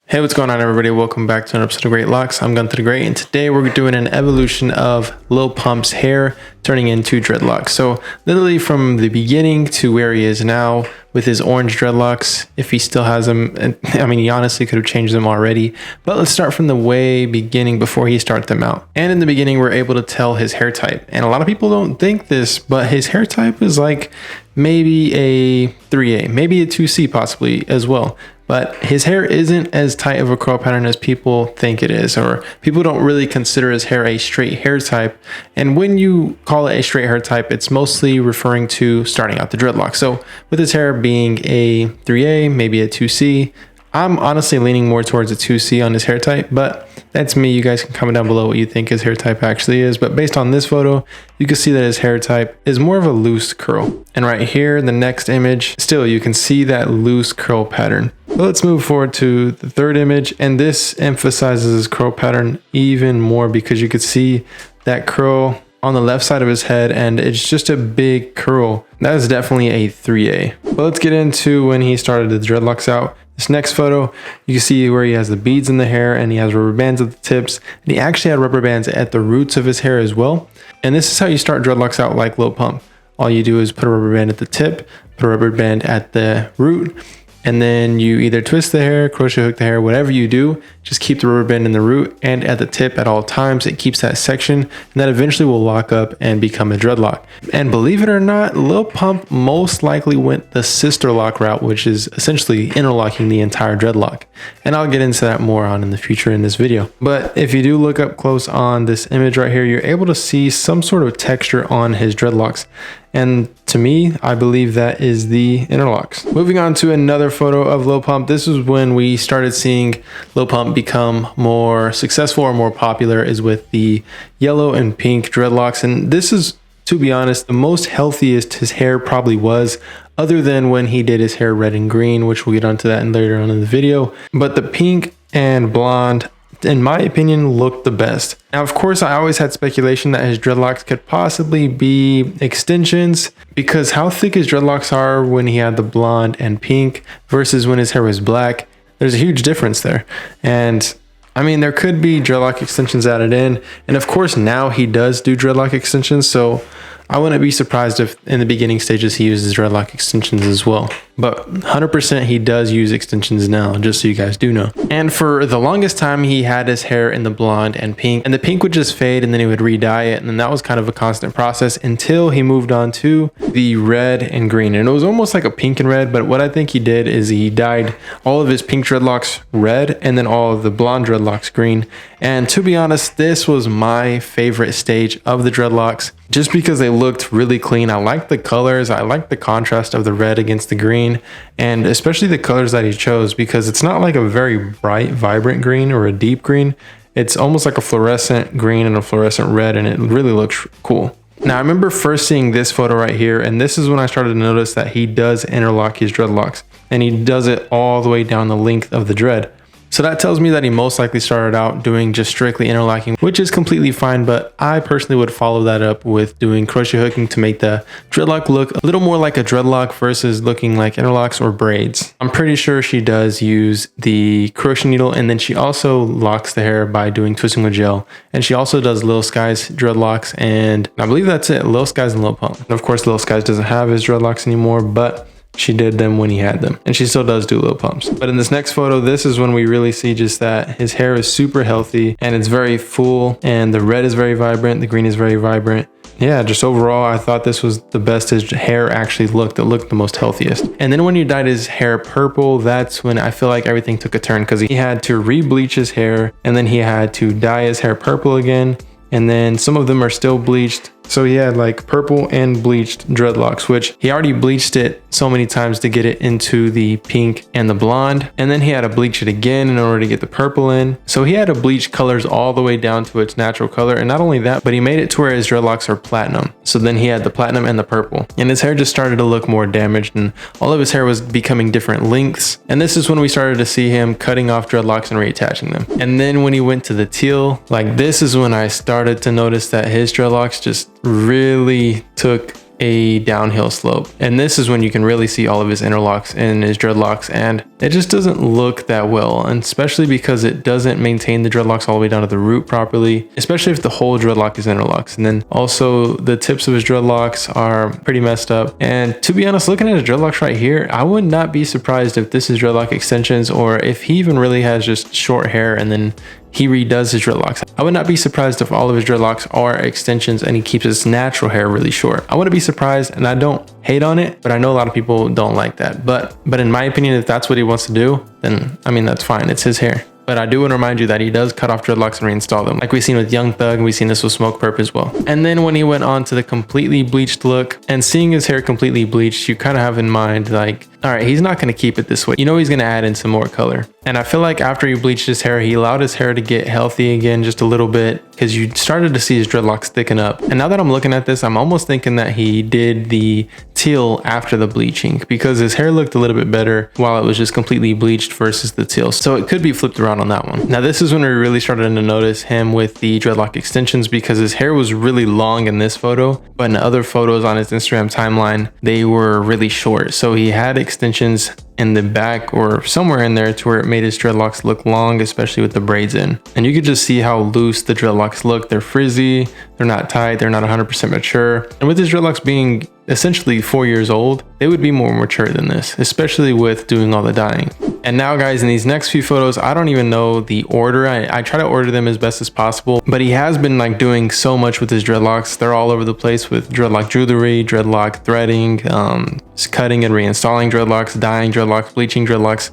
Hey, what's going on, everybody? Welcome back to an episode of Greatlocs. I'm Gunther the Great, and today we're doing an evolution of Lil Pump's hair turning into dreadlocks. So literally from the beginning to where he is now with his orange dreadlocks, if he still has them. I mean, he honestly could have changed them already, but let's start from the way beginning before he started them out. And in the beginning, we're able to tell his hair type. And a lot of people don't think this, but his hair type is like maybe a 3A, maybe a 2C possibly as well. But his hair isn't as tight of a curl pattern as people think it is, or people don't really consider his hair a straight hair type. And when you call it a straight hair type, it's mostly referring to starting out the dreadlock. So with his hair being a 3A, maybe a 2C, I'm honestly leaning more towards a 2C on his hair type, but that's me. You guys can comment down below what you think his hair type actually is. But based on this photo, you can see that his hair type is more of a loose curl. And right here, the next image, still you can see that loose curl pattern. But let's move forward to the third image, and this emphasizes his curl pattern even more because you could see that curl on the left side of his head, and it's just a big curl. That is definitely a 3A. But let's get into when he started the dreadlocks out. This next photo, you can see where he has the beads in the hair and he has rubber bands at the tips, and he actually had rubber bands at the roots of his hair as well. And this is how you start dreadlocks out like Lil Pump. All you do is put a rubber band at the tip, put a rubber band at the root, and then you either twist the hair, crochet hook the hair, whatever you do, just keep the rubber band in the root and at the tip at all times. It keeps that section, and that eventually will lock up and become a dreadlock. And believe it or not, Lil Pump most likely went the sister lock route, which is essentially interlocking the entire dreadlock. And I'll get into that more on in the future in this video. But if you do look up close on this image right here, you're able to see some sort of texture on his dreadlocks. And to me, I believe that is the interlocks. Moving on to another photo of Lil Pump. This is when we started seeing Lil Pump become more successful or more popular, is with the yellow and pink dreadlocks. And this is, to be honest, the most healthiest his hair probably was, other than when he did his hair red and green, which we'll get onto that later on in the video. But the pink and blonde, in my opinion, looked the best. Now, of course, I always had speculation that his dreadlocks could possibly be extensions, because how thick his dreadlocks are when he had the blonde and pink versus when his hair was black, there's a huge difference there. And I mean, there could be dreadlock extensions added in. And of course, now he does do dreadlock extensions. So I wouldn't be surprised if in the beginning stages he uses dreadlock extensions as well. But 100% he does use extensions now, just so you guys do know. And for the longest time, he had his hair in the blonde and pink, and the pink would just fade and then he would re-dye it. And then that was kind of a constant process until he moved on to the red and green. And it was almost like a pink and red, but what I think he did is he dyed all of his pink dreadlocks red and then all of the blonde dreadlocks green. And to be honest, this was my favorite stage of the dreadlocks, just because they looked really clean. I liked the colors. I liked the contrast of the red against the green, and especially the colors that he chose, because it's not like a very bright, vibrant green or a deep green. It's almost like a fluorescent green and a fluorescent red, and it really looks cool. Now, I remember first seeing this photo right here, and this is when I started to notice that he does interlock his dreadlocks, and he does it all the way down the length of the dread. So that tells me that he most likely started out doing just strictly interlocking, which is completely fine, but I personally would follow that up with doing crochet hooking to make the dreadlock look a little more like a dreadlock versus looking like interlocks or braids. I'm pretty sure she does use the crochet needle, and then she also locks the hair by doing twisting with gel. And she also does Lil Sky's dreadlocks, and I believe that's it, Lil Sky's and Lil Pump. And of course, Lil Sky's doesn't have his dreadlocks anymore, but she did them when he had them, and she still does do Lil Pumps. But in this next photo, this is when we really see just that his hair is super healthy and it's very full, and the red is very vibrant, the green is very vibrant. Yeah, just overall, I thought this was the best his hair actually looked. It looked the most healthiest. And then when he dyed his hair purple, that's when I feel like everything took a turn, because he had to re-bleach his hair, and then he had to dye his hair purple again, and then some of them are still bleached. So he had like purple and bleached dreadlocks, which he already bleached it so many times to get it into the pink and the blonde. And then he had to bleach it again in order to get the purple in. So he had to bleach colors all the way down to its natural color. And not only that, but he made it to where his dreadlocks are platinum. So then he had the platinum and the purple. And his hair just started to look more damaged, and all of his hair was becoming different lengths. And this is when we started to see him cutting off dreadlocks and reattaching them. And then when he went to the teal, like this is when I started to notice that his dreadlocks just really took a downhill slope. And this is when you can really see all of his interlocks and his dreadlocks, and it just doesn't look that well, and especially because it doesn't maintain the dreadlocks all the way down to the root properly, especially if the whole dreadlock is interlocks. And then also the tips of his dreadlocks are pretty messed up. And to be honest, looking at his dreadlocks right here, I would not be surprised if this is dreadlock extensions, or if he even really has just short hair and then he redoes his dreadlocks. I would not be surprised if all of his dreadlocks are extensions and he keeps his natural hair really short. I wouldn't be surprised, and I don't hate on it, but I know a lot of people don't like that. But in my opinion, if that's what he wants to do, then I mean, that's fine. It's his hair. But I do want to remind you that he does cut off dreadlocks and reinstall them, like we've seen with Young Thug, and we've seen this with Smoke Perp as well. And then when he went on to the completely bleached look, and seeing his hair completely bleached, you kind of have in mind like, all right, he's not going to keep it this way. You know, he's going to add in some more color. And I feel like after he bleached his hair, he allowed his hair to get healthy again just a little bit, because you started to see his dreadlocks thicken up. And now that I'm looking at this, I'm almost thinking that he did the teal after the bleaching, because his hair looked a little bit better while it was just completely bleached versus the teal. So it could be flipped around on that one. Now this is when we really started to notice him with the dreadlock extensions, because his hair was really long in this photo, but in other photos on his Instagram timeline, they were really short. So he had extensions in the back or somewhere in there to where it made his dreadlocks look long, especially with the braids in. And you could just see how loose the dreadlocks look. They're frizzy, they're not tight, they're not 100% mature. And with his dreadlocks being essentially 4 years old, they would be more mature than this, especially with doing all the dyeing. And now guys, in these next few photos, I don't even know the order. I try to order them as best as possible, but he has been like doing so much with his dreadlocks. They're all over the place with dreadlock jewelry, dreadlock threading, cutting and reinstalling dreadlocks, dyeing dreadlocks, bleaching dreadlocks,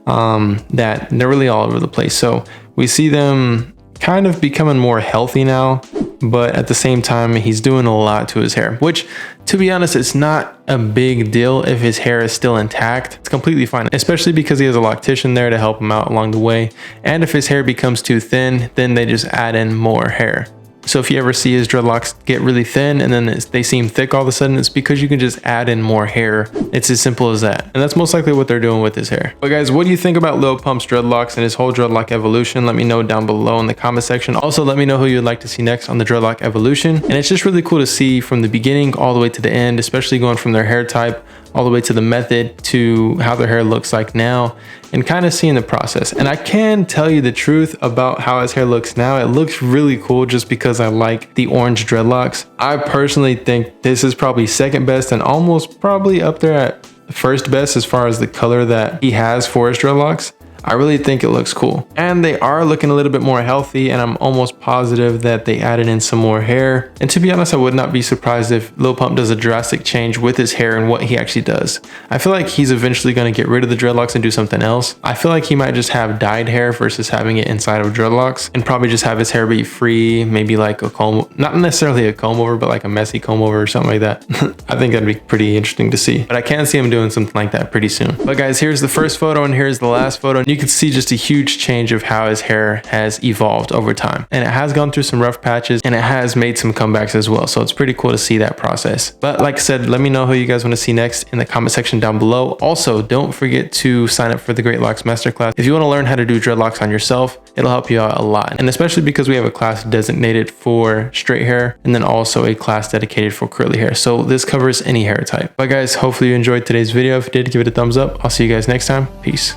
that they're really all over the place. So we see them kind of becoming more healthy now, but at the same time, he's doing a lot to his hair, which, to be honest, it's not a big deal if his hair is still intact. It's completely fine, especially because he has a loctician there to help him out along the way. And if his hair becomes too thin, then they just add in more hair. So if you ever see his dreadlocks get really thin and then they seem thick all of a sudden, it's because you can just add in more hair. It's as simple as that. And that's most likely what they're doing with his hair. But guys, what do you think about Lil Pump's dreadlocks and his whole dreadlock evolution? Let me know down below in the comment section. Also, let me know who you'd like to see next on the dreadlock evolution. And it's just really cool to see from the beginning all the way to the end, especially going from their hair type all the way to the method to how their hair looks like now, and kind of seeing the process. And I can tell you the truth about how his hair looks now. It looks really cool just because I like the orange dreadlocks. I personally think this is probably second best and almost probably up there at first best as far as the color that he has for his dreadlocks. I really think it looks cool. And they are looking a little bit more healthy, and I'm almost positive that they added in some more hair. And to be honest, I would not be surprised if Lil Pump does a drastic change with his hair and what he actually does. I feel like he's eventually going to get rid of the dreadlocks and do something else. I feel like he might just have dyed hair versus having it inside of dreadlocks, and probably just have his hair be free, maybe like a comb, not necessarily a comb over, but like a messy comb over or something like that. I think that'd be pretty interesting to see, but I can see him doing something like that pretty soon. But guys, here's the first photo and here's the last photo. You can see just a huge change of how his hair has evolved over time, and it has gone through some rough patches and it has made some comebacks as well. So it's pretty cool to see that process. But like I said, let me know who you guys want to see next in the comment section down below. Also, don't forget to sign up for the Greatlocs Masterclass. If you want to learn how to do dreadlocks on yourself, it'll help you out a lot. And especially because we have a class designated for straight hair and then also a class dedicated for curly hair. So this covers any hair type. But guys, hopefully you enjoyed today's video. If you did, give it a thumbs up. I'll see you guys next time. Peace.